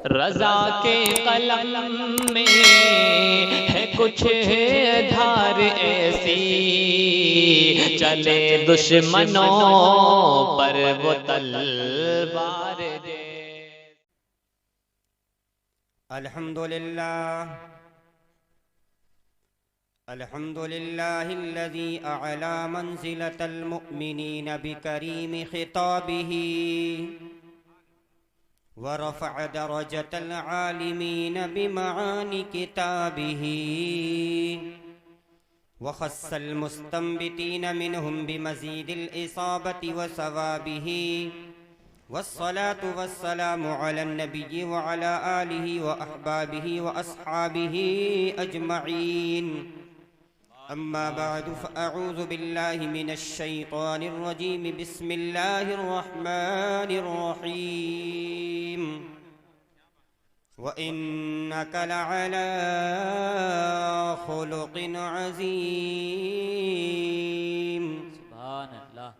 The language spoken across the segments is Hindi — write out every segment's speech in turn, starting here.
रजा के कलम में है कुछ धार ऐसी, चले दुश्मनों पर वो तलवार दे। अल्हम्दुलिल्लाह अल्हम्दुलिल्लाहिल्लज़ी अअला मंज़िलतल मुअमिनीन बिकरीम खिताबिही व रफ़अ दरजतल आलिमीन बिमआनी किताबिही व ख़स्सल मुस्तंबितीन मिनहुम बिमज़ीदिल इसाबति व सवाबिही वस्सलातु वस्सलामु अलन नबिय्यि व अला आलिहि व अहबाबिहि व अस्हाबिहि अजमईन। अम्मा बअदु फ़अऊज़ु बिल्लाहि मिनश शैतानिर रजीम। बिस्मिल्लाहिर रहमानिर रहीम। व इन्नका लअला खुलुक़िन अज़ीम। सुभानअल्लाह।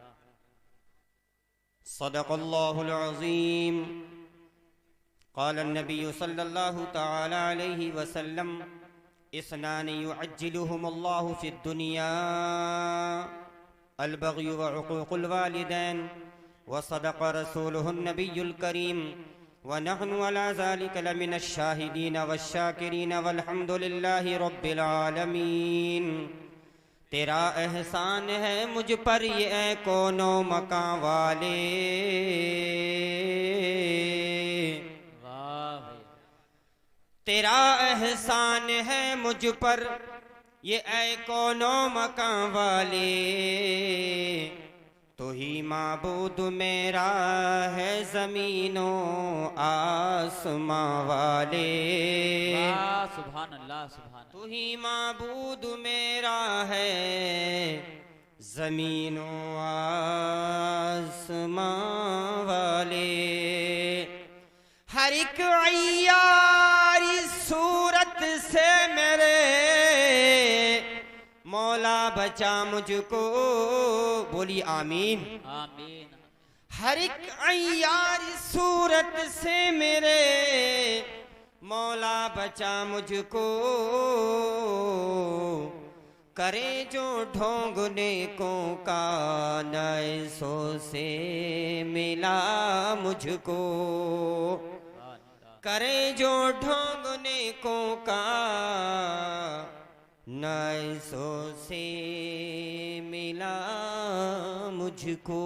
सदक़ल्लाहुल अज़ीम। क़ाल अन्नबिय्यु सल्लल्लाहु तआला अलैहि वसल्लम इस्नानि युअज्जिलुहुमुल्लाहु फ़िद दुनिया अल-बग़्यु व उक़ूक़ुल वालिदैन व सदक़ रसूलुहुन नबियुल करीम व नहनु अला ज़ालिका लमिनश शाहिदीन वश्शाकिरीन वल्हम्दुलिल्लाहि रब्बिल आलमीन। तेरा एहसान है मुझ पर ये कोनो मकां वाले, तेरा एहसान है मुझ पर ये ऐ कोनो मकां वाले, तो ही माबूद मेरा है ज़मीनों आसमां वाले। सुभान अल्लाह सुभान। तू ही माबूद मेरा है ज़मीनों आसमां वाले। हर एक अय्यारी सूरत से मेरे मौला बचा मुझको, बोली आमीन आमीन। हर एक अय्यारी सूरत से मेरे मौला बचा मुझको, करे जो ढोंगने को का नैसों से मिला मुझको, करे जो ढोंगने को का नैसों से मिला मुझको।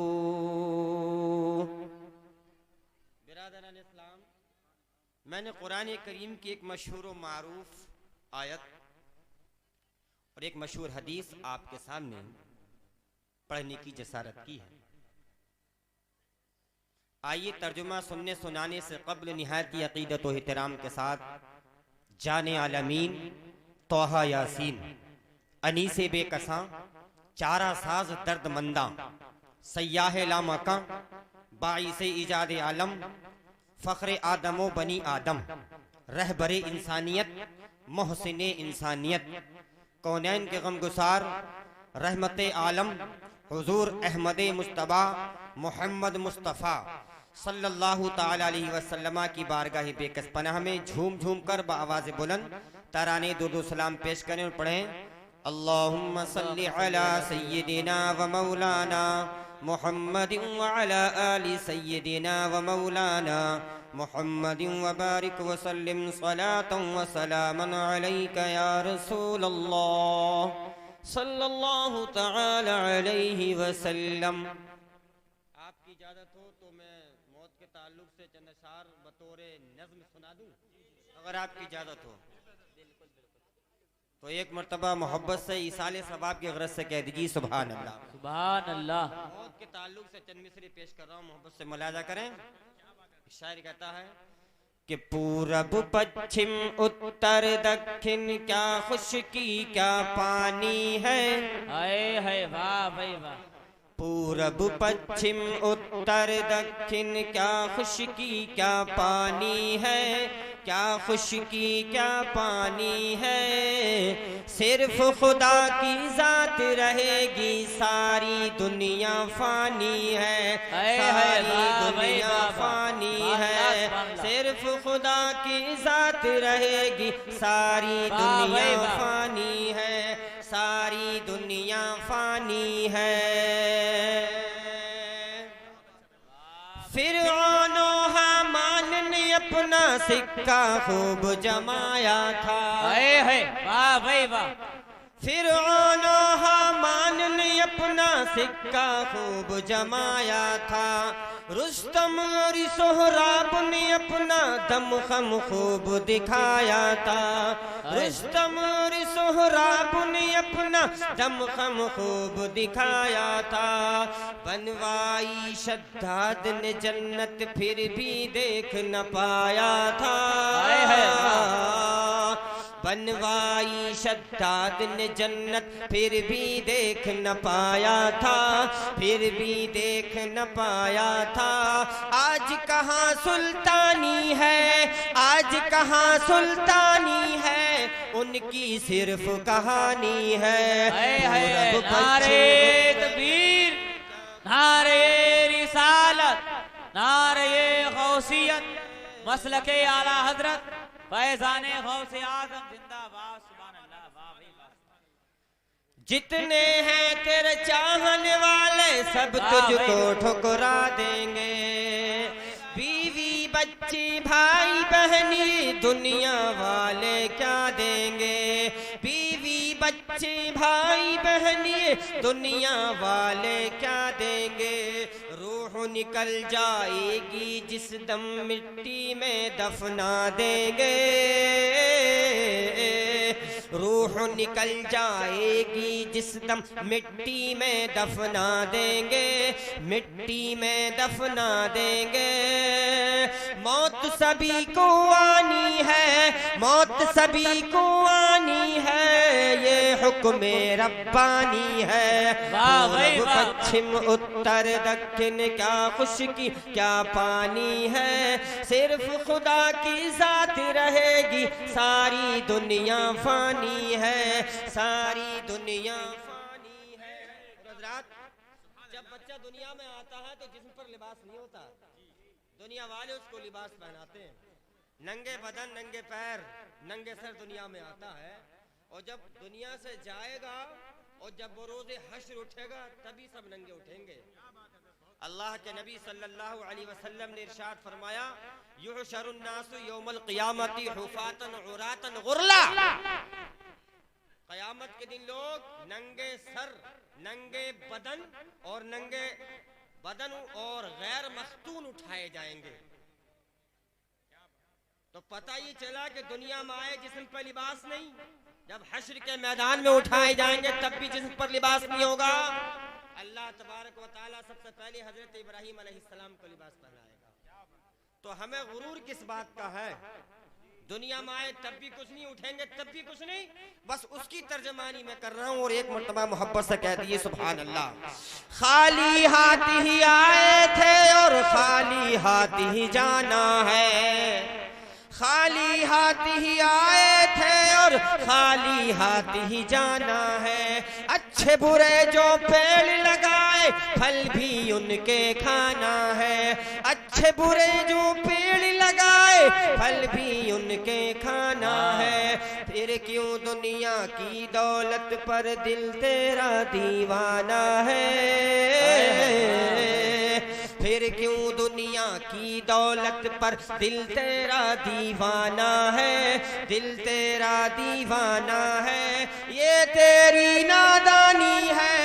बिरादरान इस्लाम, मैंने कुरान करीम की एक मशहूर व मारूफ आयत और एक मशहूर हदीस आपके सामने पढ़ने की जसारत की है। आइए तर्जुमा सुनने सुनाने से कब्ल निहायती अकीदत व एहतराम के साथ जाने आलमीन तोहा यासीन अनीसे बेकसां चारा साज दर्द मंदा सयाह लामका बाइसे इजाद आलम फ़ख्र आदमो बनी आदम रहबरे इंसानियत मोहसिने इंसानियत कौनैन के गमगुसार रहमत आलम हुजूर अहमद मुस्तबा मोहम्मद मुस्तफ़ा सल्लल्लाहु ताला अलैहि वसल्लम की बारगाह बेकस पनाह में झूम झूम कर बाआवाज़ बुलंद तराने दुरूद सलाम पेश करें और पढ़ें। अल्लाहुम्मा सल्लि अला सय्यिदिना व मौलाना मुहम्मदिन व अला आलि सय्यिदिना व मौलाना मुहम्मदिन व बारिक व सल्लिम सलातन व सलामन अलैका या रसूलल्लाह सल्लल्लाहु तआला अलैहि वसल्लम। आपकी इजाज़त हो तो मैं मौत के ताल्लुक से चंद अशार बतौर नज़्म सुना दूं, अगर आपकी इजाज़त हो तो एक मर्तबा मोहब्बत से इसाले सवाब की गरज से कह दीजिए सुभान अल्लाह सुभान अल्लाह। मौत के ताल्लुक से चंद मिसरे पेश कर रहा हूँ, मोहब्बत से मुलाजा करें। शायर कहता है कि पूरब पश्चिम उत्तर दक्षिण क्या खुशकी क्या पानी है, हाय हाय वाह भाई वाह। पूरब पश्चिम उत्तर दक्षिण क्या खुशकी क्या पानी है, क्या खुशकी क्या पानी है, सिर्फ खुदा की जात रहेगी सारी दुनिया फानी है, सारी दुनिया फानी है, सिर्फ सिर्फ खुदा की जात रहेगी, सारी वाह दुनिया भाई वाह। फानी है, सारी दुनिया फानी है। फिरऔन और हामान ने अपना सिक्का खूब जमाया था। है वाह भाई वाह। फिरऔन और हामान ने अपना सिक्का खूब जमाया था। रुस्तम और सोहराब ने अपना दमखम खूब दिखाया था। रुस्तम और सोहराब ने अपना दमखम खूब दिखाया था। बनवाई शद्दाद ने जन्नत फिर भी देख न पाया था। बनवाई शद्दाद ने जन्नत फिर भी देख न पाया था, फिर भी देख न पाया था। आज कहाँ सुल्तानी है, आज कहाँ सुल्तानी है, उनकी सिर्फ कहानी है। नारे तकबीर, नारे रिसालत, नारे गौसियत, मसलके आला हजरत फैजाने गौसे आजम जिंदाबाद। सुभान अल्लाह, वाह भाई वाह। जितने हैं तेरे चाहने वाले सब तुझको ठुकरा देंगे। बीवी बच्ची भाई बहनी दुनिया वाले क्या देंगे। बीवी बच्चे भाई बहनी दुनिया वाले क्या देंगे। रूह निकल जाएगी जिस दम मिट्टी में दफना देंगे। रूह निकल जाएगी जिस दम मिट्टी में दफना देंगे, मिट्टी में दफना देंगे। मौत सभी को आनी है, मौत सभी को आनी है, ये हुक्म रब्बानी है। पूरब पश्चिम उत्तर दक्षिण क्या खुशकी क्या पानी है। सिर्फ खुदा की जात रहेगी, सारी दुनिया फानी है, सारी दुनिया फानी है। जब बच्चा दुनिया में आता है तो जिस्म पर लिबास नहीं होता, दुनिया वाले उसको लिबास पहनाते हैं। नंगे बदन नंगे पैर नंगे सर दुनिया में आता है, और जब दुनिया से जाएगा और जब वो रोज़े हश्र उठेगा तभी सब नंगे उठेंगे। अल्लाह के नबी सल्लल्लाहु अलैहि वसल्लम ने इरशाद फरमाया, युहशरुन नासु यौमल क़ियामती हुफातन उरातन गुरला। क़यामत के दिन लोग नंगे सर नंगे बदन और नंगे बदन और गैर मख्तून उठाए जाएंगे। तो पता ही चला कि दुनिया में आए जिस्म पर लिबास नहीं, जब हश्र के मैदान में उठाए जाएंगे तब भी जिस्म पर लिबास नहीं होगा। अल्लाह तबारक व तआला सबसे पहले हजरत इब्राहीम अलैहिस्सलाम को लिबास पहनाएगा। तो हमें गुरूर किस बात का है, दुनिया में आए तब भी कुछ नहीं, उठेंगे तब भी कुछ नहीं। बस उसकी तर्जमानी मैं कर रहा हूँ और एक मर्तबा मोहब्बत से कह दिए सुभान अल्लाह। खाली हाथ ही आए थे और खाली हाथ ही जाना है। खाली हाथ ही आए थे और खाली हाथ ही जाना है। अच्छे बुरे जो पेड़ लगाए फल भी उनके खाना है। अच्छे बुरे जो पेड़ लगाए फल भी उनके खाना है। फिर क्यों दुनिया की दौलत पर दिल तेरा दीवाना है। फिर क्यों दुनिया की दौलत पर दिल तेरा दीवाना है, दिल तेरा दीवाना है। ये तेरी नादानी है,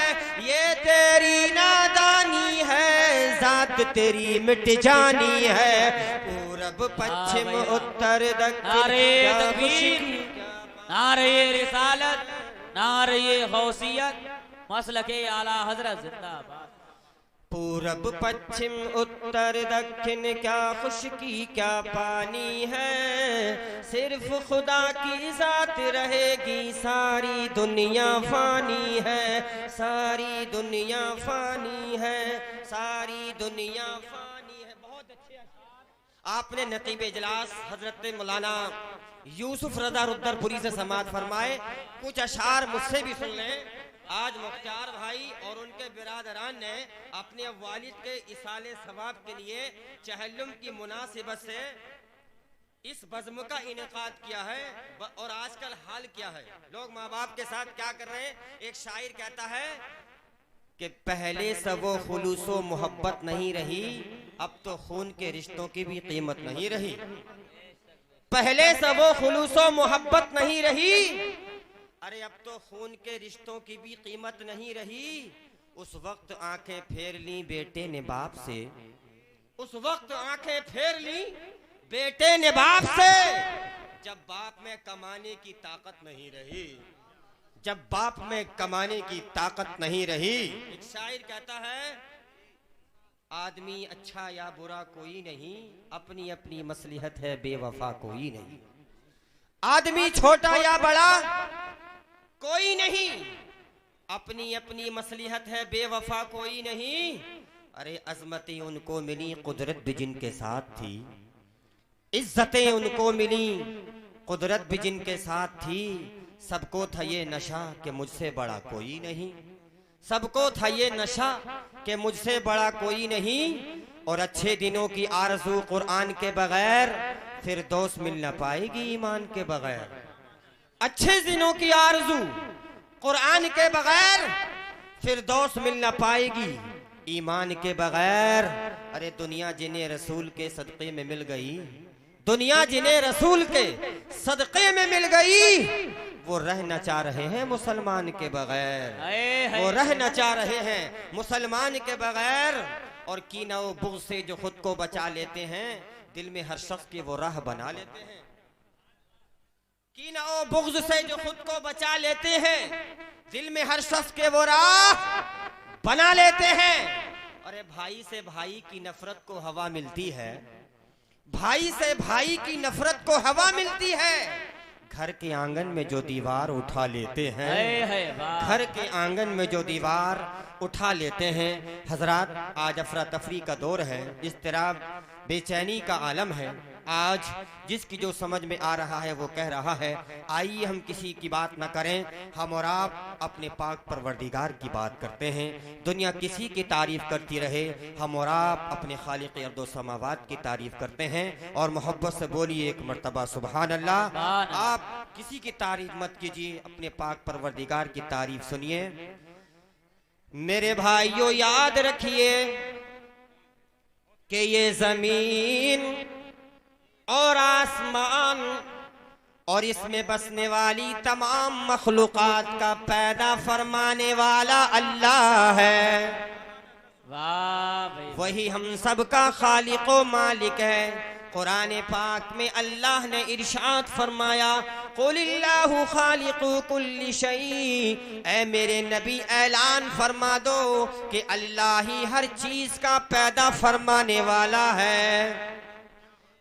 ये तेरी नादानी है, जात तेरी मिट जानी है। पूरब पश्चिम उत्तर दक्षिण नारे रिसालत, नारे गौसियत, मसलके आला हजरत जिंदाबाद। पूरब पश्चिम उत्तर दक्षिण क्या खुशकी क्या पानी है। सिर्फ खुदा की जात रहेगी, सारी दुनिया फानी है, सारी दुनिया फानी है, सारी दुनिया फानी है। बहुत अच्छे आपने नकीब इजलास हजरत मौलाना यूसुफ रज़ा रुद्रपुरी से समाअत फरमाए। कुछ अशार मुझसे भी सुन लें। आज मुख्तार भाई और उनके बिरादरान ने अपने वालिद के इसाले सवाब के लिए चहल्लुम की मुनासिबत से इस बज़्म का इनेकाद किया है। और आजकल हाल क्या है, लोग माँ बाप के साथ क्या कर रहे हैं। एक शायर कहता है कि पहले सब वो खुलूसो मोहब्बत नहीं रही, अब तो खून के रिश्तों की भी कीमत नहीं रही। पहले सब वो खुलूसो मोहब्बत नहीं रही, अरे अब तो खून के रिश्तों की भी कीमत नहीं रही। उस वक्त आंखें फेर ली बेटे ने बाप से, उस वक्त आंखें फेर ली बेटे ने बाप से, जब बाप में कमाने की ताकत नहीं रही, जब बाप में कमाने की ताकत नहीं रही। एक शायर कहता है आदमी अच्छा या बुरा कोई नहीं, अपनी अपनी मसलिहत है बेवफा कोई नहीं। आदमी छोटा या बड़ा कोई नहीं, अपनी अपनी मसलिहत है बेवफा कोई नहीं। अरे अजमतें उनको मिली कुदरत भी जिनके साथ थी, इज्जतें उनको मिली कुदरत भी जिनके साथ थी। सबको था ये नशा कि मुझसे बड़ा कोई नहीं, सबको था ये नशा कि मुझसे बड़ा कोई नहीं। और अच्छे दिनों की आरज़ू कुरान के बगैर फिर दोस्त मिल ना पाएगी ईमान के बगैर। अच्छे दिनों की आरज़ू कुरान के बगैर फिर दोस्त मिल ना पाएगी ईमान के बगैर। अरे दुनिया जिन्हें रसूल के सदक़े में मिल गई, दुनिया जिन्हें रसूल के सदक़े में मिल गई, वो रहना चाह रहे हैं मुसलमान के बगैर, वो रहना चाह रहे हैं मुसलमान के बगैर। और कीना व बुग़्ज़ से जो खुद को बचा लेते हैं, दिल में हर शख्स की वो राह बना लेते हैं। कीना व बुग़्ज़ से जो खुद को बचा लेते हैं, दिल में हर शख्स के वो राह बना लेते हैं। अरे भाई से भाई की नफरत को हवा मिलती है, भाई से भाई की नफरत को हवा मिलती है। घर के आंगन में जो दीवार उठा लेते हैं, घर के आंगन में जो दीवार उठा लेते हैं। हजरात, आज अफरा तफरी का दौर है, इज़्तिराब बेचैनी का आलम है। आज जिसकी जो समझ में आ रहा है वो कह रहा है, आइए हम किसी की बात ना करें, हम और आप अपने पाक परवरदिगार की बात करते हैं। दुनिया किसी की तारीफ करती रहे, हम और आप अपने खालिक अर्दो समावात की तारीफ करते हैं। और मोहब्बत से बोलिए एक मर्तबा सुभान अल्लाह। आप किसी की तारीफ मत कीजिए, अपने पाक परवरदिगार की तारीफ सुनिए। मेरे भाइयों याद रखिए कि ये जमीन और आसमान और इसमें बसने वाली तमाम मखलूकात का पैदा फरमाने वाला अल्लाह है। वाह, वही हम सब का खालिक व मालिक है। कुरान पाक में अल्लाह ने इरशाद फरमाया, कुलिल्लाहु खालिकु कुल्ली शै। ऐ मेरे नबी ऐलान फरमा दो कि अल्लाह ही हर चीज का पैदा फरमाने वाला है।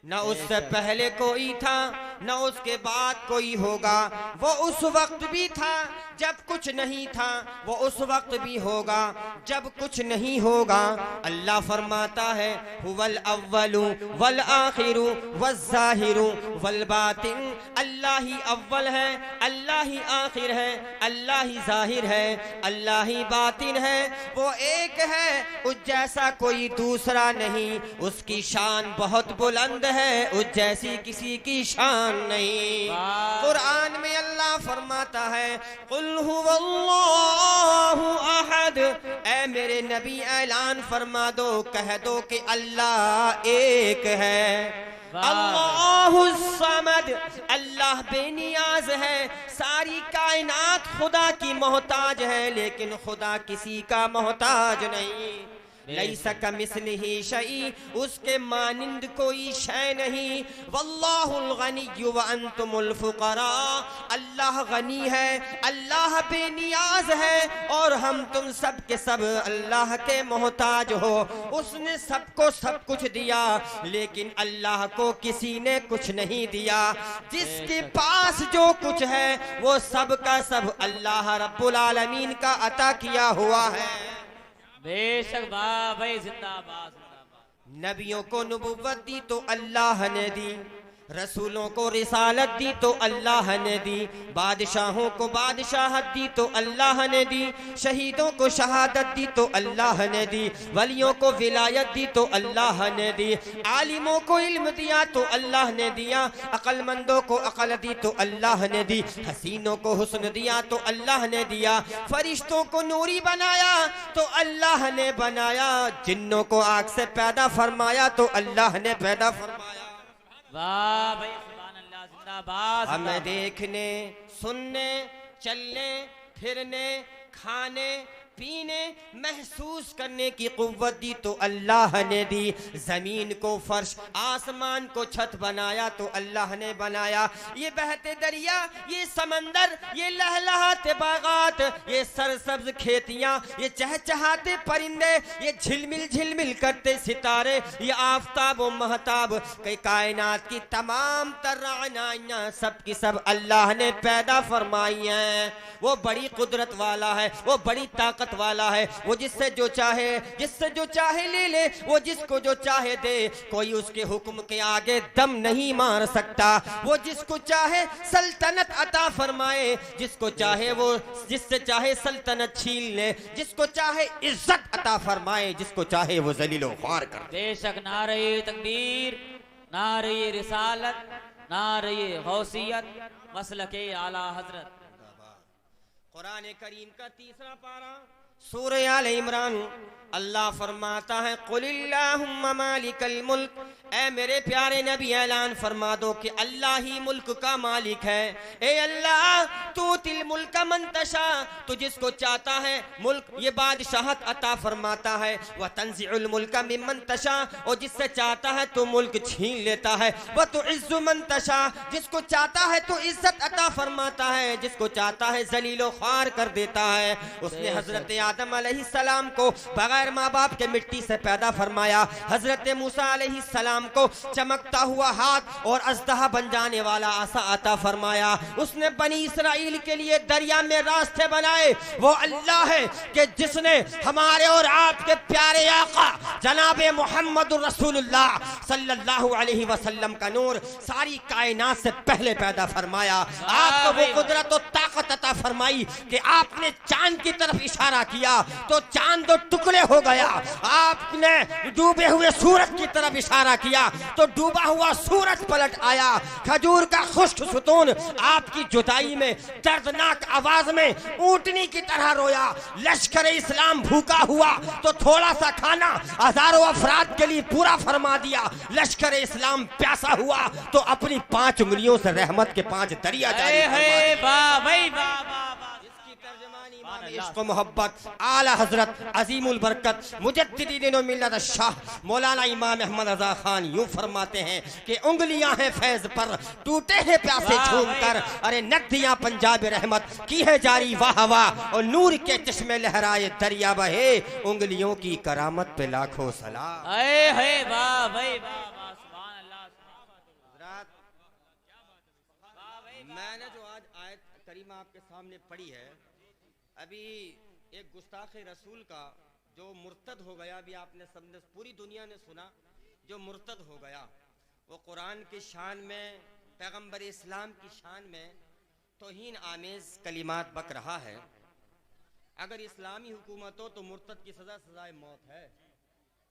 न उससे पहले कोई था, न उसके बाद कोई होगा। वो उस वक्त भी था जब कुछ नहीं था, वो उस वक्त भी होगा जब कुछ नहीं होगा। अल्लाह फरमाता है, हुवल अव्वलु वल आखिरु वज़्ज़ाहिरु वल बातिन। अल्लाह ही अव्वल है, अल्लाह ही आखिर है, अल्लाह ही ज़ाहिर है, अल्लाह ही बातिन है। वो एक है, उस जैसा कोई दूसरा नहीं। उसकी शान बहुत बुलंद है, उस जैसी किसी की शान नहीं। कुरान में अल्लाह फरमाता है, कुल हुवल्लाहु अहद। ऐ मेरे नबी ऐलान फरमा दो, कह दो कि अल्लाह एक है। अल्लाहु समद, अल्लाह बेनियाज है। सारी कायनात खुदा की मोहताज है, लेकिन खुदा किसी का मोहताज नहीं। लैसा कमिस्लिही शै, उसके मानिंद कोई शय नहीं। वल्लाहुल गनिय्यु व अंतुमुल फुकरा। अल्लाह गनी है, अल्लाह बेनियाज है, और हम तुम सब के सब अल्लाह के मोहताज हो। उसने सबको सब कुछ दिया, लेकिन अल्लाह को किसी ने कुछ नहीं दिया। जिसके पास जो कुछ है वो सब का सब अल्लाह रब्बुल आलमीन का अता किया हुआ है। बेशक भाई, जिंदाबाद जिंदाबाद। नबियों को नबुव्वत दी तो अल्लाह ने दी, रसूलों को रिसालत दी तो अल्लाह ने दी, बादशाहों को बादशाहत दी तो अल्लाह ने दी, शहीदों को शहादत दी तो अल्लाह ने दी, वलियों को विलायत दी तो अल्लाह ने दी, आलिमों को इल्म दिया तो अल्लाह ने दिया, अक्लमंदों को अक्ल दी तो अल्लाह ने दी, हसीनों को हुस्न दिया तो अल्लाह ने दिया, फरिश्तों को नूरी बनाया तो अल्लाह ने बनाया, जिन्नों को आग से पैदा फरमाया तो अल्लाह ने पैदा फरमाया। वाह भाई, सुभान अल्लाह, जिंदाबाद। हमें देखने, सुनने, चलने, फिरने, खाने, पीने, महसूस करने की कुव्वत दी तो अल्लाह ने दी, जमीन को फर्श, आसमान को छत बनाया तो अल्लाह ने बनाया, ये बहते दरिया, ये समंदर, ये लहलहाते बागात, ये सरसब्ज खेतियां, ये चहचहाते परिंदे, ये झिलमिल झिलमिल करते सितारे, ये आफताब व महताब, कई कायनात की तमाम तरानाइयां सब की सब अल्लाह ने पैदा फरमाई हैं। वो बड़ी कुदरत वाला है, वो बड़ी ताकत वाला है, वो जिससे जो चाहे ले ले, वो जिसको जो चाहे दे, कोई उसके हुक्म के आगे दम नहीं मार सकता, वो जिसको चाहे सल्तनत अता फरमाए, जिसको चाहे वो जिससे चाहे सल्तनत छीन ले, जिसको चाहे इज्जत अता फरमाए, जिसको चाहे वो जलीलो ख्वार कर। बेशक नारे तकबीर, नारे रिसालत, नारे गौसियत, मसलके आला हजरत। कुरान करीम का तीसरा पारा सूरह आल इमरान, अल्लाह फरमाता है कुलिल्लाहुम्मा मालिकल मुल्क, ऐ मेरे प्यारे नबी ऐलान फरमा दो कि अल्लाह ही मुल्क का मालिक है। ए अल्लाह, तू तिल मुल्क मन तशा, तू जिसको चाहता है मुल्क ये बादशाहत अता फरमाता है, व तंज़िउल मुल्क मिम्मन तशा, और जिससे चाहता है तो मुल्क छीन लेता है, व तुइज़्ज़ु मन तशा, जिसको चाहता है तो इज्जत अता फरमाता है, जिसको चाहता है जलीलो ख्वार कर देता है। उसने हजरत आदम अलैहिस्सलाम को बगैर माँ बाप के मिट्टी से पैदा फरमाया, हजरत मूसा अलैहिस्सलाम को चमकता हुआ हाथ और अज़दहा बन जाने वाला आसा अता फरमाया। उसने बनी इसराइल के लिए दरिया में रास्ते बनाए। वो अल्लाह है कि जिसने हमारे और आपके प्यारे आका जनाबे मोहम्मद रसूलुल्लाह सल्लल्लाहु अलैहि वसल्लम का नूर सारी कायनात से पहले पैदा फरमाया। आपको वो कुदरत और ताकत अता फरमाई कि आपने चांद की तरफ इशारा किया तो चांद दो टुकड़े हो गया, आपने डूबे हुए सूरज की तरफ इशारा किया तो डूबा हुआ सूरज पलट आया। खजूर का खुश्क सुतून आपकी जुदाई में दर्दनाक आवाज में ऊंटनी की तरह रोया। लश्कर इस्लाम भूखा हुआ तो थोड़ा सा खाना हजारों अफराद के लिए पूरा फरमा दिया। लश्कर इस्लाम प्यासा हुआ तो अपनी 5 उंगलियों से रहमत के 5 दरिया जारी इश्क मोहब्बत आला हजरत अजीमुल बरकत मुजद्दिदीन मिल्लत शाह मौलाना इमाम अहमद रजा खान यूं फरमाते हैं कि उंगलियां हैं फैज पर टूटे हैं प्यासे झूम कर, अरे नदियां पंजाब रहमत की है जारी वाह वाह, और नूर के चश्मे लहराए दरिया बहे, उंगलियों की करामत पे लाखों सलाम। मैंने जो आज आयत करीमा आपके सामने पढ़ी है, अभी एक गुस्ताखे रसूल का जो मुर्तद हो गया, अभी आपने सबने पूरी दुनिया ने सुना, जो मुर्तद हो गया वो कुरान की शान में, पैगंबर इस्लाम की शान में तौहीन आमेज कलिमात बक रहा है। अगर इस्लामी हुकूमत हो तो मुर्तद की सजा सजाए मौत है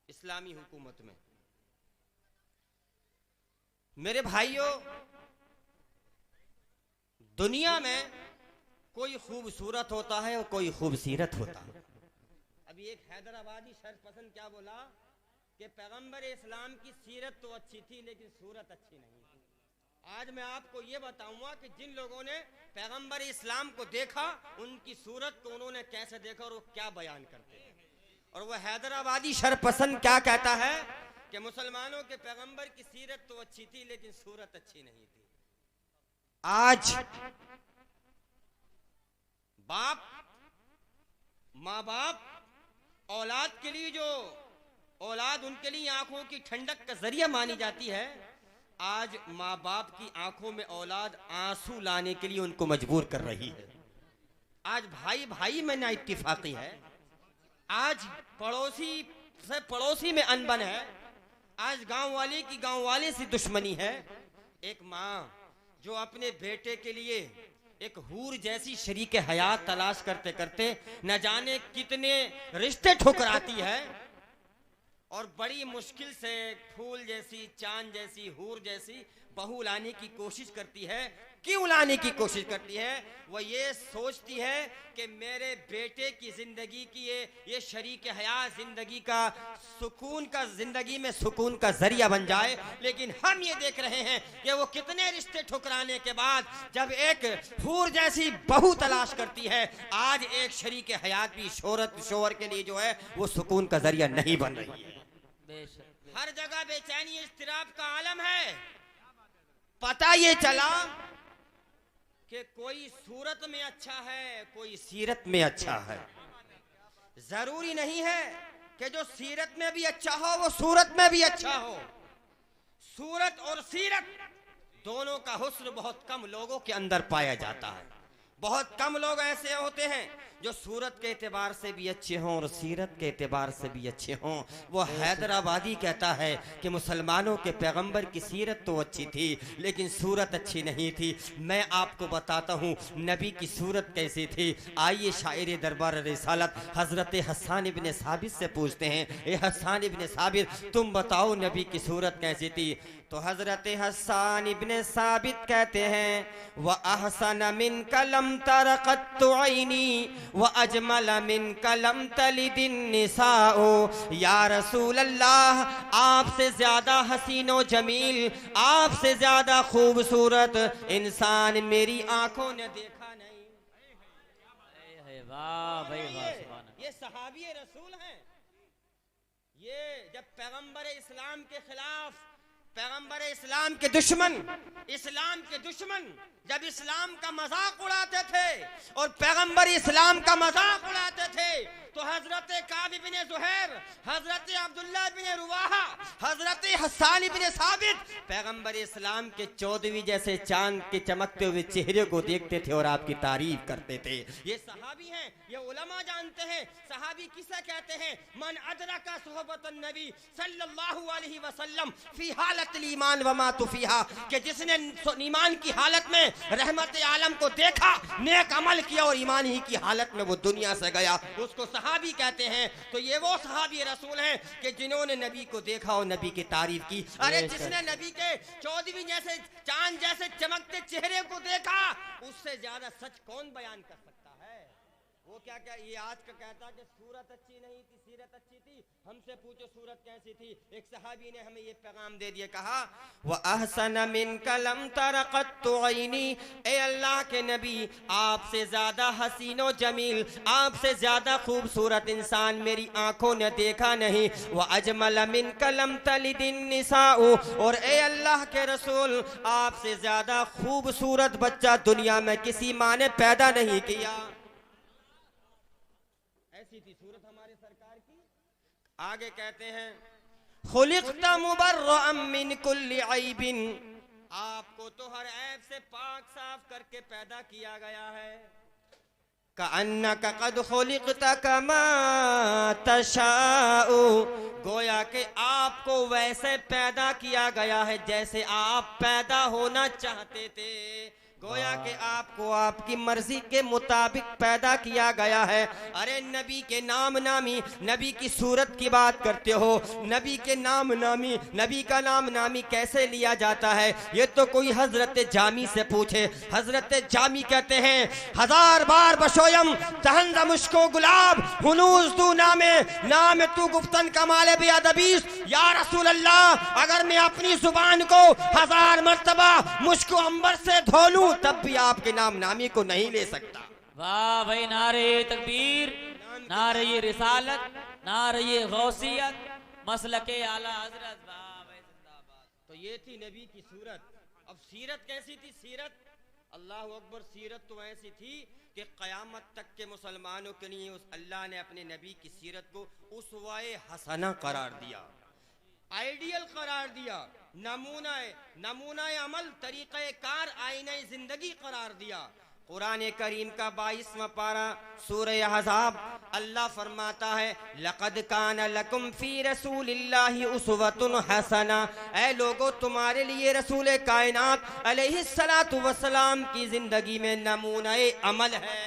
इस्लामी हुकूमत में। मेरे भाइयों, दुनिया में कोई खूबसूरत होता है और कोई खूबसीरत होता है। अभी एक हैदराबादी शर्फपसंद क्या बोला कि पैगंबर इस्लाम की सीरत तो अच्छी थी लेकिन सूरत अच्छी नहीं थी। आज मैं आपको ये बताऊंगा कि जिन लोगों ने पैगंबर इस्लाम को देखा उनकी सूरत को उन्होंने कैसे देखा और वो क्या बयान करते हैं। और वो हैदराबादी शर्फपसंद क्या कहता है कि मुसलमानों के पैगंबर की सीरत तो अच्छी थी लेकिन सूरत अच्छी नहीं थी। आज बाप, माँ बाप औलाद के लिए, जो औलाद उनके लिए आंखों की ठंडक का जरिया मानी जाती है, आज माँ बाप की आंखों में औलाद आंसू लाने के लिए उनको मजबूर कर रही है। आज भाई भाई में ना इत्तेफाकी है, आज पड़ोसी से पड़ोसी में अनबन है, आज गांव वाले की गांव वाले से दुश्मनी है, एक माँ जो अपने बेटे के लिए एक हूर जैसी शरीक हयात तलाश करते करते न जाने कितने रिश्ते ठुकराती है और बड़ी मुश्किल से फूल जैसी, चांद जैसी, हूर जैसी बहू लाने की कोशिश करती है। क्यों लाने की कोशिश करती है? वो ये सोचती है कि मेरे बेटे की जिंदगी की ये शरीक हयात जिंदगी का जिंदगी में सुकून का जरिया बन जाए। लेकिन हम ये देख रहे हैं कि वो कितने रिश्ते ठुकराने के बाद जब एक हूर जैसी बहू तलाश करती है, आज एक शरीक हयात भी शोहर के लिए जो है वो सुकून का जरिया नहीं बन रही है। हर जगह बेचैनी, इस्तिराब का आलम है। पता ये चला कि कोई सूरत में अच्छा है, कोई सीरत में अच्छा है। जरूरी नहीं है कि जो सीरत में भी अच्छा हो वो सूरत में भी अच्छा हो। सूरत और सीरत दोनों का हुस्न बहुत कम लोगों के अंदर पाया जाता है। बहुत कम लोग ऐसे होते हैं जो सूरत के एतबार से भी अच्छे हों और सीरत के एतबार से भी अच्छे हों। वो हैदराबादी कहता है कि मुसलमानों के पैगंबर की सीरत तो अच्छी थी लेकिन सूरत अच्छी नहीं थी। मैं आपको बताता हूँ नबी की सूरत कैसी थी। आइए शायर दरबार रिसालत हज़रत हसन इब्ने साबित से पूछते हैं, ए हसन इब्ने साबित तुम बताओ नबी की सूरत कैसी थी? तो हज़रत हसन इब्ने साबित कहते हैं, व अहसन मिन कलम तरक़त ऐनी व अजमल मिन कलम तलिदिन निसाओ। या रसूल अल्लाह, आपसे ज्यादा हसीनो जमील, आपसे ज्यादा खूबसूरत इंसान मेरी आंखों ने देखा नहीं। वाह भाई वाह। ये सहाबी रसूल हैं। ये जब पैगंबर इस्लाम के खिलाफ, पैगंबर इस्लाम के दुश्मन जब इस्लाम का मजाक उड़ाते थे और पैगंबर इस्लाम का मजाक उड़ाते थे तो हजरत काब इब्ने ज़ुहैर, हजरत अब्दुल्लाह इब्ने रुवाहा, हजरत हसन इब्ने साबित पैगंबर इस्लाम के 14वीं जैसे चांद के चमकते हुए चेहरे को देखते थे और आपकी तारीफ करते थे। ये सहाबी हैं, ये उलमा जानते हैं। सहाबी किसे कहते हैं? मन अदरका सुहबतन नबी सल्लल्लाहु अलैहि वसल्लम फी हालतिल ईमान व मा तुफीहा, कि जिसने ईमान की हालत में रहमत आलम को देखा, नेक अमल किया और ईमान ही की हालत में वो दुनिया से गया, उसको सहाबी कहते हैं। तो ये वो सहाबी रसूल हैं कि जिन्होंने नबी को देखा और नबी की तारीफ की। अरे जिसने नबी के 14वीं जैसे चांद जैसे चमकते चेहरे को देखा, उससे ज्यादा सच कौन बयान कर सकता है? वो क्या ये आज का कहता कि सूरत अच्छी नहीं थी, सीरत अच्छी थी। हमसे पूछो सूरत कैसी थी? एक सहाबी ने हमें ये पैगाम दे दिया, कहा व अहसन मिन कलम तरक़त ऐनी, ए अल्लाह के नबी, आपसे ज्यादा हसीनो जमील, आपसे ज्यादा खूबसूरत इंसान मेरी आंखों ने देखा नहीं। व अजमल मिन कलम तलिदिन निसाउ, और ए अल्लाह के रसूल, आपसे ज्यादा खूबसूरत बच्चा दुनिया में किसी माँ ने पैदा नहीं किया। ऐसी थी सूरत हमारे सरकार की। आगे कहते हैं, खुलिक़्त मुबर्रअम मिन कुल्ली ऐबिन, आपको तो हर ऐब से पाक साफ करके पैदा किया गया है। कअन्नका क़द खुलिक़्त कमा तशाउ, गोया कि आपको वैसे पैदा किया गया है जैसे आप पैदा होना चाहते थे। गोया कि आपको आपकी मर्जी के मुताबिक पैदा किया गया है। अरे नबी के नाम नामी, नबी की सूरत की बात करते हो। नबी के नाम नामी, नबी का नाम नामी कैसे लिया जाता है? ये तो कोई हजरत जामी से पूछे। हजरत जामी कहते हैं, हजार बार बशोयम तहंद मुश्को गुलाब हुनूस तू नाम तू गुफ्तन कमाले बेअदबीस। या रसूल अल्लाह, अगर मैं अपनी जुबान को 1000 मर्तबा मुश्को अंबर से धो लूं तब भी आपके नाम नामी को नहीं ले सकता। वाह भाई, नारे तकबीर, नारे ये रिसालत, नारे ये गौसियत, मसलके आला हजरत। वाह भाई, जिंदाबाद। तो ये थी नबी की सूरत। अब सीरत कैसी थी? सीरत, अल्लाह अकबर, सीरत तो ऐसी थी कि क़यामत तक के मुसलमानों के लिए उस अल्लाह ने अपने नबी की सीरत को उसवाए हसना करार दिया, आइडियल करार दिया, नमूना अमल, तरीक़े कार, आईने जिंदगी करार दिया। कुरान करीम का 22वां पारा सूरह अहज़ाब, अल्लाह फरमाता है लक़द कान लकुम फ़ी रसूलिल्लाहि उस्वतुन हसना। ऐ लोगो, तुम्हारे लिए रसूल कायनात अलैहिस्सलातु वस्सलाम की जिंदगी में नमूना अमल है।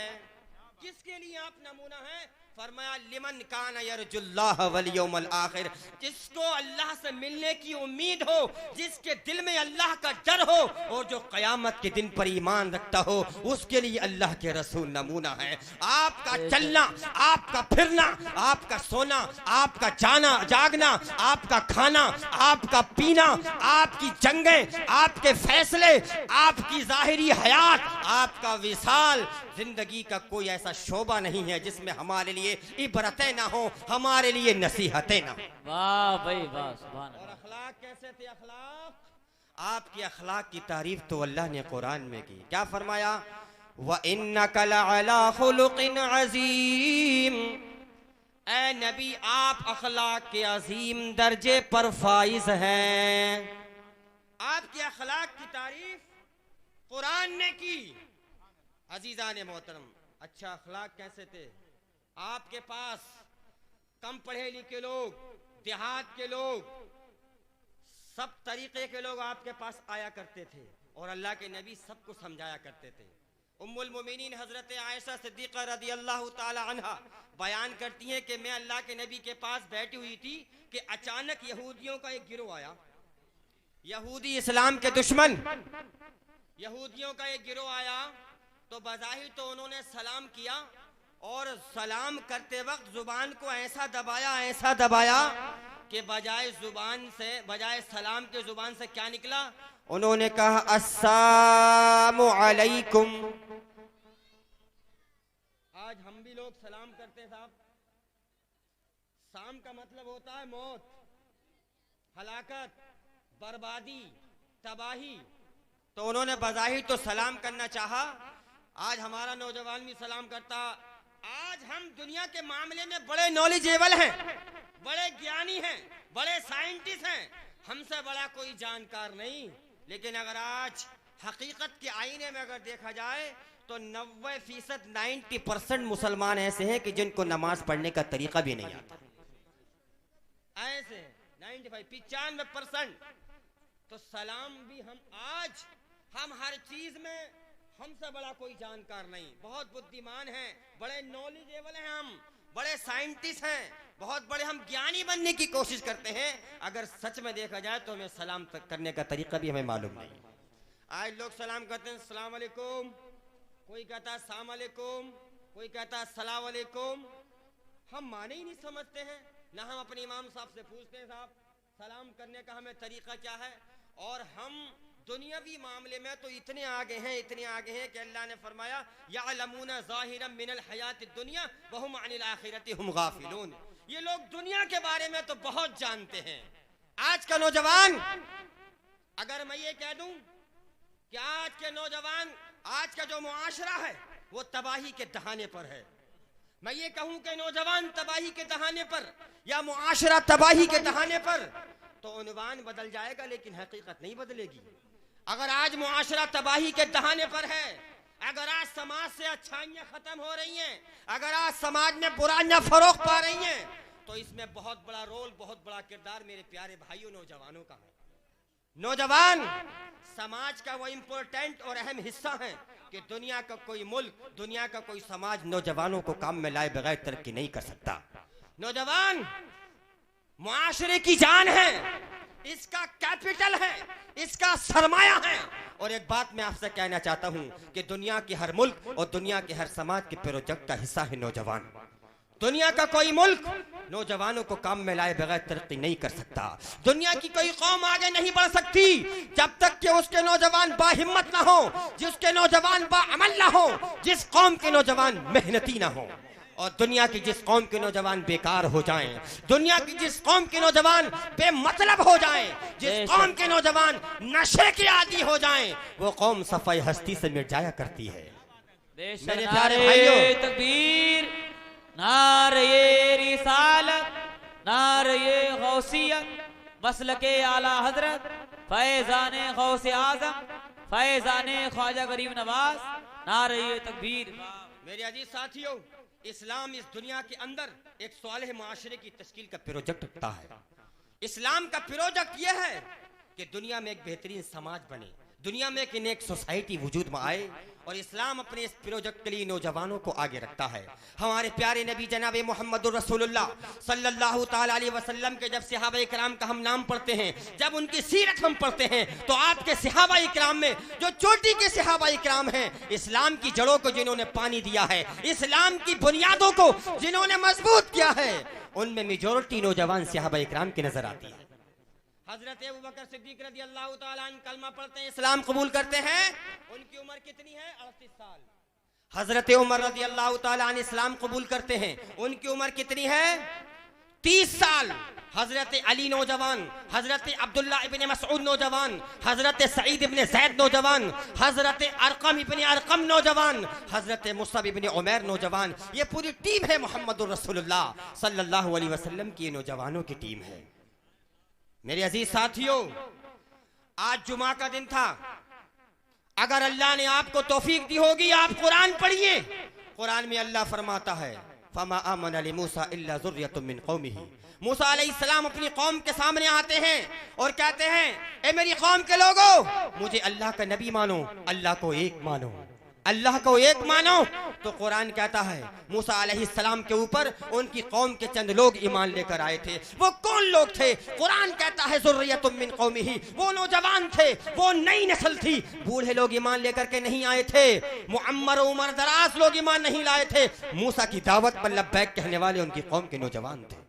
किसके लिए आप नमूना है? फरमाया लिमन कान यरजुल्लाह वल यौमल आखिर, जिसको अल्लाह से मिलने की उम्मीद हो, जिसके दिल में अल्लाह का डर हो और जो क़यामत के दिन पर ईमान रखता हो, उसके लिए अल्लाह के रसूल नमूना है। आपका चलना, आपका फिरना, आपका सोना, आपका जाना जागना, आपका खाना, आपका पीना, आपकी जंगें, आपके फैसले, आपकी जाहिरी हयात, आपका विसाल, जिंदगी का कोई ऐसा शोबा नहीं है जिसमें हमारे लिए इबरतें ना हो, हमारे लिए नसीहतें ना हो। वाह भाई वाह, सुभान और अल्लाह। अखलाक कैसे थे? अखलाक, आपकी अखलाक की तारीफ तो अल्लाह ने कुरान में की। क्या फरमाया? व इन्नका लअला खुलुकिन अज़ीम। ऐ नबी, आप अखलाक के अजीम दर्जे पर फाइज हैं। आपकी अखलाक की तारीफ कुरान ने की। अजीजान मोहतरम, अच्छा अखलाक कैसे थे? आपके पास कम पढ़े लिखे लोग, देहात के लोग, सब तरीके के लोग आपके पास आया करते थे और अल्लाह के नबी सबको समझाया करते थे। उम्मुल मोमिनीन हजरत आयशा सिद्दीक़ा रज़ियल्लाहु ताला अन्हा बयान करती हैं कि मैं अल्लाह के नबी के पास बैठी हुई थी कि अचानक यहूदियों का एक गिरोह आया। यहूदी इस्लाम के दुश्मन, यहूदियों का एक गिरोह आया तो बज़ाहिर तो उन्होंने सलाम किया और सलाम करते वक्त जुबान को ऐसा दबाया कि बजाय सलाम के जुबान से क्या निकला? उन्होंने कहा अस्सलामु अलैकुम। आज हम भी लोग सलाम करते हैं साहब। साम का मतलब होता है मौत, हलाकत, बर्बादी, तबाही। तो उन्होंने बज़ाहिर तो सलाम करना चाहा। आज हमारा नौजवान भी सलाम करता। आज हम दुनिया के मामले में बड़े नॉलेजेबल हैं, बड़े ज्ञानी हैं, बड़े साइंटिस्ट हैं, हमसे बड़ा कोई जानकार नहीं। लेकिन अगर आज हकीकत के आईने में अगर देखा जाए तो 90% 90% मुसलमान ऐसे हैं कि जिनको नमाज पढ़ने का तरीका भी नहीं आता। ऐसे 95-95%। तो सलाम भी हम हर चीज में हमसे बड़ा कोई जानकार नहीं। बहुत बुद्धिमान हैं, बड़े नॉलेजेबल हैं, हम बड़े साइंटिस्ट हैं, बहुत बड़े हम ज्ञानी बनने की कोशिश करते हैं। अगर सच में देखा जाए तो हमें सलाम करने का तरीका भी हमें मालूम नहीं। आज लोग सलाम करते हैं अस्सलाम वालेकुम, कोई कहता है अस्सलाम वालेकुम, कोई कहता है अस्सलाम वालेकुम। हम माने ही नहीं समझते हैं, ना हम अपने इमाम साहब से पूछते हैं साहब सलाम करने का हमें तरीका क्या है। और हम दुनियावी मामले में तो इतने आगे हैं कि अल्लाह ने फरमाया यअलमूना ज़ाहिरम मिनल हयातिद दुनिया व हुम अनिल आखिरति हुम गाफिलून। ये लोग दुनिया के बारे में तो बहुत जानते हैं। आज का नौजवान, अगर मैं ये कह दूं कि आज के नौजवान, आज का जो मुआशरा है वो तबाही के दहाने पर है, मैं ये कहूं कि नौजवान तबाही के दहाने पर या मुआशरा तबाही के दहाने पर, तो उन्वान बदल जाएगा लेकिन हकीकत नहीं बदलेगी। अगर आज मुआशरा तबाही के दहाने पर है, अगर आज समाज से अच्छाइयां खत्म हो रही हैं, अगर आज समाज में बुराइयां फरोग पा रही हैं, तो इसमें बहुत बड़ा रोल, बहुत बड़ा किरदार मेरे प्यारे भाइयों नौजवानों का है। नौजवान समाज का वो इम्पोर्टेंट और अहम हिस्सा है कि दुनिया का कोई मुल्क, दुनिया का कोई समाज नौजवानों को काम में लाए बगैर तरक्की नहीं कर सकता। नौजवान मुआशरे की जान है, इसका कैपिटल है, इसका सरमाया है। और एक बात मैं आपसे कहना चाहता हूं कि दुनिया के हर मुल्क और दुनिया के हर समाज के प्रोजेक्ट का हिस्सा है नौजवान। दुनिया का कोई मुल्क नौजवानों को काम में लाए बगैर तरक्की नहीं कर सकता। दुनिया की कोई कौम आगे नहीं बढ़ सकती जब तक कि उसके नौजवान बाहिम्मत ना हो, जिसके नौजवान बाअमल ना हो, जिस कौम के नौजवान मेहनती ना हो। और दुनिया की जिस कौम के नौजवान बेकार हो जाएं, दुनिया की जिस कौम के नौजवान बेमतलब हो जाएं, जिस कौम के नौजवान नशे के आदी हो जाएं, वो कौम सफाई हस्ती से मिट जाया करती है। मेरे प्यारे भाइयों, तकबीर, नारे रिसालत, नारे गौसियत, मसलके आला हजरत, फैजाने गौसे आजम, फैजाने ख्वाजा गरीब नवाज, नारे तकबीर। मेरे अजीज साथियों, इस्लाम इस दुनिया के अंदर एक सालेह माशरे की तश्कील का प्रोजेक्ट रखता है। इस्लाम का प्रोजेक्ट यह है कि दुनिया में एक बेहतरीन समाज बने, दुनिया में एक नेक सोसाइटी वजूद में आए, और इस्लाम अपने इस प्रोजेक्ट के लिए नौजवानों को आगे रखता है। हमारे प्यारे नबी जनाब मोहम्मद रसूलुल्लाह सल्लल्लाहु ताला अलैहि वसल्लम के जब सहाबा किराम का हम नाम पढ़ते हैं, जब उनकी सीरत हम पढ़ते हैं, तो आपके सहाबा किराम में जो चोटी के सहाबा किराम हैं, इस्लाम की जड़ों को जिन्होंने पानी दिया है, इस्लाम की बुनियादों को जिन्होंने मजबूत किया है, उनमें मेजोरिटी नौजवान सहाबा किराम की नजर आती है। हजरत अबू बकर सिद्दीक रज़ी अल्लाह ताला अन्हु कलमा पढ़ते हैं, इस्लाम कबूल करते हैं, उनकी उम्र कितनी है? 38 साल। हजरत उमर रज़ी अल्लाह ताला अन्हु इस्लाम कबूल करते हैं, उनकी उम्र कितनी है? 30 साल। हजरत अली नौजवान, हजरत अब्दुल्ला इब्न मसऊद नौजवान, हजरत सईद इब्न ज़ैद नौजवान, हजरत अरकम इब्न अरकम नौजवान, हजरत मुसअब इब्न उमैर नौजवान। ये पूरी टीम है मोहम्मद रसूलुल्लाह सल्लल्लाहु अलैहि वसल्लम की नौजवानों की टीम है। मेरे अजीज साथियों, आज जुमा का दिन था। अगर अल्लाह ने आपको तौफीक दी होगी, आप कुरान पढ़िए। कुरान में अल्लाह फरमाता है, फमा आमन लि मूसा इल्ला ज़ुर्रियतुम मिन कौमिही। मूसा अलैहिस्सलाम अपनी कौम के सामने आते हैं और कहते हैं, ए मेरी कौम के लोगों, मुझे अल्लाह का नबी मानो, अल्लाह को एक मानो, अल्लाह को एक मानो। तो कुरान कहता है मूसा अलैहिस्सलाम के ऊपर उनकी कौम के चंद लोग ईमान लेकर आए थे। वो कौन लोग थे? कुरान कहता है ज़ुर्रियतुम मिन कौमिही, वो नौजवान थे, वो नई नस्ल थी। बूढ़े लोग ईमान लेकर के नहीं आए थे, मुअम्मर उमर दराज लोग ईमान नहीं लाए थे। मूसा की दावत पर लब्बैक कहने वाले उनकी कौम के नौजवान थे।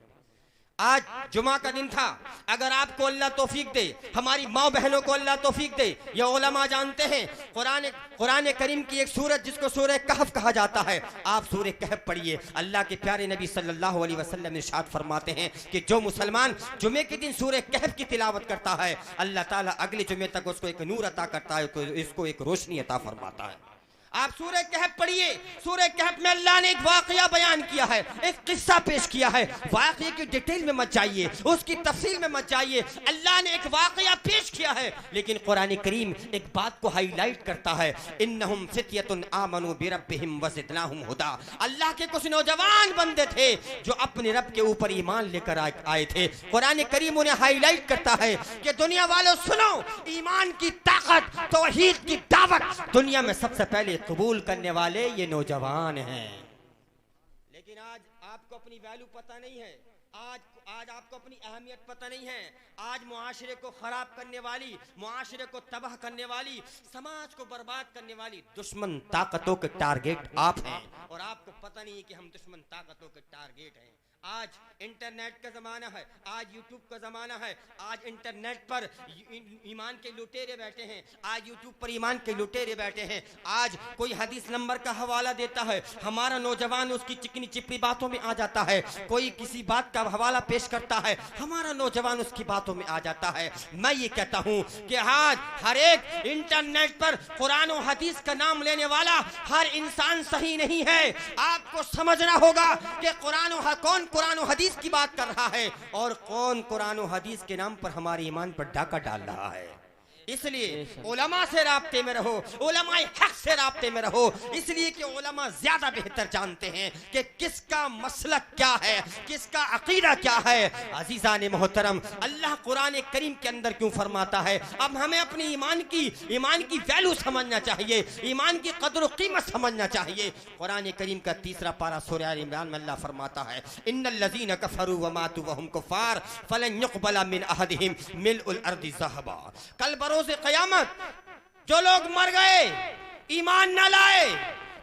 आज जुमा का दिन था। अगर आपको अल्लाह तौफीक दे, हमारी माँ बहनों को अल्लाह तौफीक दे, ये उलमा जानते हैं, कुरान करीम की एक सूरत जिसको सूरह कहफ कहा जाता है, आप सूरह कहफ पढ़िए। अल्लाह के प्यारे नबी सल्लल्लाहु अलैहि वसल्लम इरशाद फरमाते हैं कि जो मुसलमान जुमे के दिन सूरह कहफ की तिलावत करता है, अल्लाह ताला अगले जुमे तक उसको एक नूर अता करता है, इसको एक रोशनी अता फरमाता है। आप सूरह कहफ पढ़िए। सूरह कहफ में अल्लाह ने एक वाकया बयान किया है, एक किस्सा पेश किया है। वाकये की डिटेल में मत जाइए, उसकी तफसील में मत जाइए। अल्लाह ने एक वाकया पेश किया है, लेकिन कुरान करीम एक बात को हाईलाइट करता है, इन्नहुम फित्यतुन आमनु बिरब्बिहिम वज़िदनाहुम हुदा। अल्लाह के कुछ नौजवान बंदे थे जो अपने रब के ऊपर ईमान लेकर आए थे। कुरान करीम उन्हें हाईलाइट करता है कि दुनिया वालों सुनो, ईमान की ताकत, तौहीद की दावत दुनिया में सबसे पहले कबूल करने वाले ये नौजवान हैं। लेकिन आज आपको अपनी वैल्यू पता नहीं है, आज आपको अपनी अहमियत पता नहीं है। आज मुआशरे को खराब करने वाली, मुआशरे को तबाह करने वाली, समाज को बर्बाद करने वाली दुश्मन ताकतों के टारगेट आप हैं, और आपको पता नहीं है कि हम दुश्मन ताकतों के टारगेट हैं। आज इंटरनेट का ज़माना है, आज यूट्यूब का ज़माना है। आज इंटरनेट पर ईमान के लुटेरे बैठे हैं, आज यूट्यूब पर ईमान के लुटेरे बैठे हैं। आज कोई हदीस नंबर का हवाला देता है, हमारा नौजवान उसकी चिकनी चिपड़ी बातों में आ जाता है। कोई किसी बात का हवाला पेश करता है, हमारा नौजवान उसकी बातों में आ जाता है। मैं ये कहता हूँ कि आज हर एक इंटरनेट पर कुरान और हदीस का नाम लेने वाला हर इंसान सही नहीं है। आपको समझना होगा कि कौन कुरान और हदीस की बात कर रहा है और कौन कुरान और हदीस के नाम पर हमारे ईमान पर डाका डाल रहा है। इसलिए उलमा से राब्ते में रहो, उलमाए हक से राब्ते में रहो, इसलिए कि उलमा ज्यादा बेहतर जानते हैं कि किसका मसलक क्या है, किसका अकीदा क्या है। अजीज़ान मोहतरम, अल्लाह कुरान करीम के अंदर क्यों फरमाता है, अब हमें अपनी ईमान की वैल्यू समझना चाहिए, ईमान की कदर और कीमत समझना चाहिए। कुरान करीम का 3रा पारा सूरह आल इमरान में अल्लाह फरमाता है, इन्नल लज़ीना कफ़रू व मातू व हुम कुफ़ार फ़लन युक़बला मिन अहदिहिम मिलउल अर्दि ज़हबा। कल बरोज़े क़यामत जो लोग मर गए, ईमान न लाए,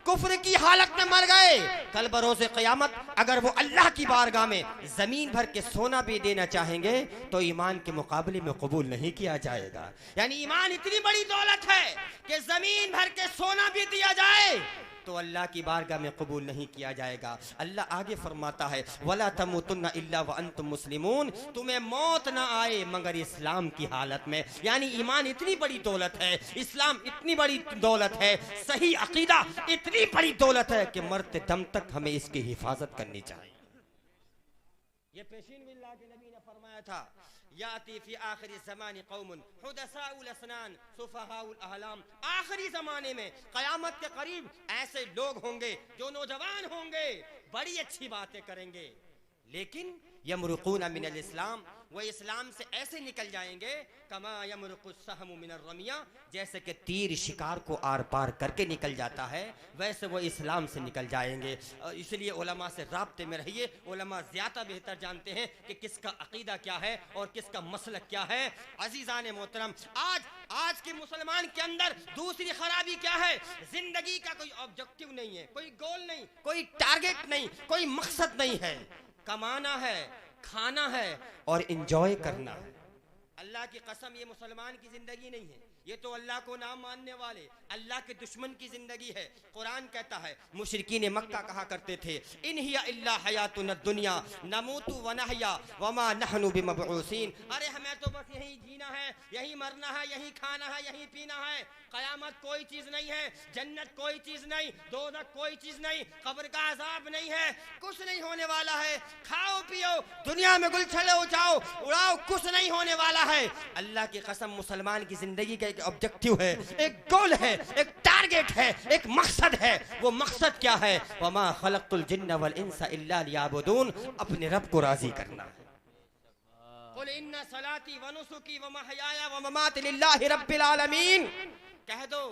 कुफ्र की हालत में मर गए, कल बरोज़े क़यामत अगर वो अल्लाह की बारगाह में जमीन भर के सोना भी देना चाहेंगे तो ईमान के मुकाबले में कबूल नहीं किया जाएगा। यानी ईमान इतनी बड़ी दौलत है कि जमीन भर के सोना भी दिया जाए तो अल्लाह की बारगाह में कबूल नहीं किया जाएगा। अल्लाह आगे फरमाता है, वला तमुतुन्ना इल्ला व अंतुम मुस्लिमून, तुम्हें मौत ना आए मगर इस्लाम की हालत में। यानी ईमान इतनी बड़ी दौलत है, इस्लाम इतनी बड़ी दौलत है, सही अकीदा इतनी बड़ी दौलत है कि मरते दम तक हमें इसकी हिफाजत करनी चाहिए। ये पेशीन बिल्लाह के नबी ने फरमाया था, याती फी आखिरी ज़मानी कौमुन हुदसाउल असनान सुफहाउल अहलाम। आखिरी ज़माने में क़यामत के करीब ऐसे लोग होंगे जो नौजवान होंगे, बड़ी अच्छी बातें करेंगे, लेकिन यमरुकून मिनल इस्लाम, वो इस्लाम से ऐसे निकल जाएंगे कमा यमरुकुस सहमु मिनर रमिया, जैसे कि तीर शिकार को आर पार करके निकल जाता है, वैसे वो इस्लाम से निकल जाएंगे। इसलिए उलमा से राब्ते में रहिए। उलमा ज़्यादा बेहतर जानते हैं कि किसका अकीदा क्या है और किसका मसलक क्या है। अजीज़ान मोहतरम, आज के मुसलमान के अंदर दूसरी खराबी क्या है? जिंदगी का कोई ऑब्जेक्टिव नहीं है, कोई गोल नहीं, कोई टारगेट नहीं, कोई मकसद नहीं है। कमाना है, खाना है और इंजॉय करना है। अल्लाह की कसम, ये मुसलमान की जिंदगी नहीं है, ये तो अल्लाह को ना मानने वाले, अल्लाह के दुश्मन की जिंदगी है। कुरान कहता है, मुशरिकीन मक्का कहा करते थे, इन हिया इल्ला हयातुन दुनिया नमूतु व नहया व मा नहनु बिमबऊसीन। अरे हमें तो बस यही जीना है, यही मरना है, यही खाना है, यही पीना है। कयामत कोई चीज नहीं है, जन्नत कोई चीज नहीं, दोज़ख कोई चीज नहीं, कब्र का अजाब नहीं है, कुछ नहीं होने वाला है। खाओ पियो, दुनिया में गुलछले उठाओ उड़ाओ, कुछ नहीं होने वाला है। अल्लाह की कसम, मुसलमान की जिंदगी का एक ऑब्जेक्टिव है, एक गोल है, एक टारगेट है, एक मकसद है। वो मकसद क्या है? वमा खलक़तुल जिन्न वल इंसा इल्ला लियअबुदून, अपने रब को राजी करना है। कुल इन्ना सलाती व नुसुकी व महयाया व ममाती लिल्लाहि रब्बिल आलमीन। कह दो,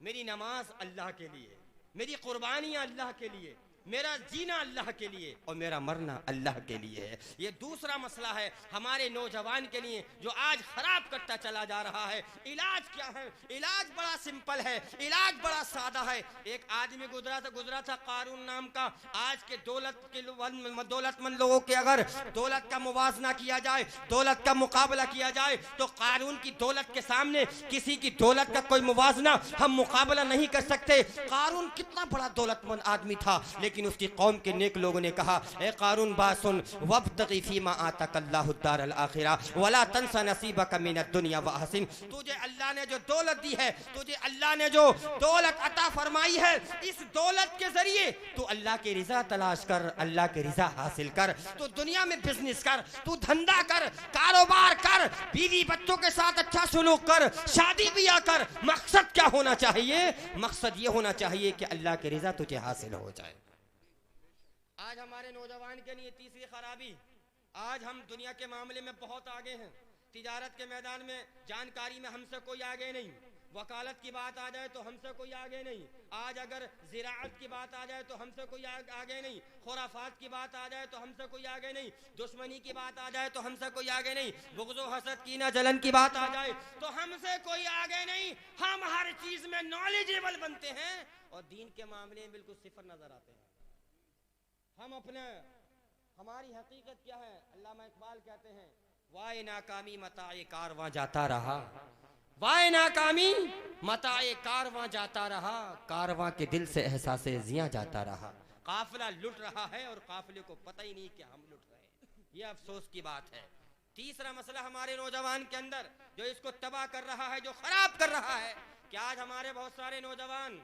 मेरी नमाज अल्लाह के लिए, मेरी कुर्बानियां अल्लाह के लिए, मेरा जीना अल्लाह के लिए और मेरा मरना अल्लाह के लिए है। ये दूसरा मसला है हमारे नौजवान के लिए जो आज खराब करता चला जा रहा है। इलाज क्या है? इलाज बड़ा सिंपल है, इलाज बड़ा सादा है। एक आदमी गुजरा था कारून नाम का। आज के दौलतमंद लोगों के अगर दौलत का मुवाजना किया जाए, दौलत का मुकाबला किया जाए, तो कारून की दौलत के सामने किसी की दौलत का कोई मुवाजना हम मुकाबला नहीं कर सकते। कारून कितना बड़ा दौलतमंद आदमी था, लेकिन उसकी कौम के नेक लोगों ने कहा, ए कारून बात सुन, वब्तगी फीमा आताकल्लाहु दारल आखिरा वला तंसा नसीबका मिनद दुनिया व अहसिन। तुझे अल्लाह ने जो दौलत दी है, तुझे अल्लाह ने जो दौलत अता फरमाई है, इस दौलत के जरिए तू अल्लाह की रिजा तलाश कर, अल्लाह की रिजा हासिल कर। तू दुनिया में बिजनेस कर, तू धंधा कर, कारोबार कर, बीवी बच्चों के साथ अच्छा सुलूक कर, शादी ब्याह कर। मकसद क्या होना चाहिए? मकसद ये होना चाहिए कि अल्लाह की रिजा तुझे हासिल हो जाए। आज हमारे नौजवान के लिए तीसरी खराबी, आज हम दुनिया के मामले में बहुत आगे हैं। तिजारत के मैदान में, जानकारी में हमसे कोई आगे नहीं। वकालत की बात आ जाए तो हमसे कोई आगे नहीं। आज अगर ज़िराअत की बात आ जाए तो हमसे कोई आगे नहीं। खुराफात की बात आ जाए तो हमसे कोई आगे नहीं। दुश्मनी की बात आ जाए तो हमसे कोई आगे नहीं। बुग़्ज़ व हसद कीना जलन की बात आ जाए तो हमसे कोई आगे नहीं। हम हर चीज़ में नॉलेजेबल बनते हैं और दीन के मामले में बिल्कुल सिफर नजर आते हैं। हमारी हकीकत क्या है? अल्लामा इकबाल कहते हैं, वाए नाकामी मताए कारवां जाता रहा, वाए नाकामी मताए कारवां जाता रहा, कारवां के दिल से एहसासे जिया जाता रहा। काफिला लुट रहा है और काफिले को पता ही नहीं कि हम लुट रहे हैं। ये अफसोस की बात है। तीसरा मसला हमारे नौजवान के अंदर जो इसको तबाह कर रहा है, जो खराब कर रहा है, कि आज हमारे बहुत सारे नौजवान